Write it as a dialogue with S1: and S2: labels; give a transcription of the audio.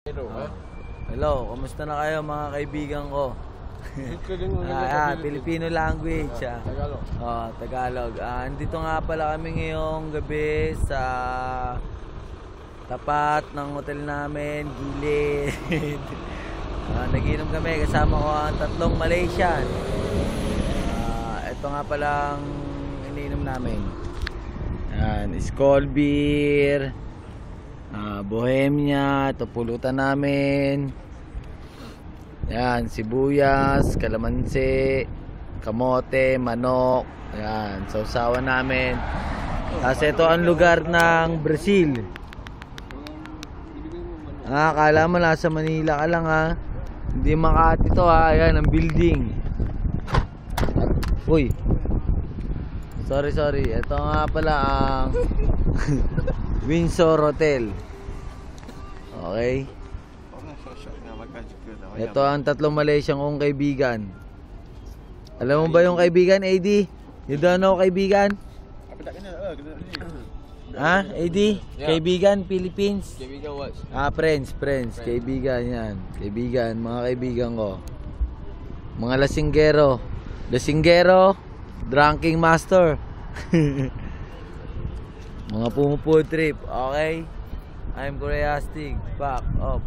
S1: Hello, kumusta na kayo mga kaibigan ko? Filipino language.
S2: Tagalog.
S1: Tagalog. Andito nga pala kami ngayong gabi sa tapat ng hotel namin, gilid. Nag-inom kami kasama ko ang tatlong Malaysian. Ito nga palang ininom namin. Skol beer, Bohemia, ito pulutan namin. Yan, sibuyas, kalamansi, kamote, manok. Yan, sausawan namin. Kasi ito ang lugar ng Brazil. Akala mo nasa Manila ka lang ha. Hindi Makati to ha. Ayan ang building. Uy. Sorry. Ito nga pala ang Windsor Hotel. Okay. Ito ang tatlong Malaysian kong kaibigan. Alam mo ba yung kaibigan, AD? You don't know kaibigan? Ha? AD? Yeah. Kaibigan, Philippines?
S2: Kaibigan what?
S1: Friends. Kaibigan yan. Kaibigan, mga kaibigan ko. Mga lasinggero, drinking master. Mga pumupo trip. Okay? I'm Koreastic. Back up.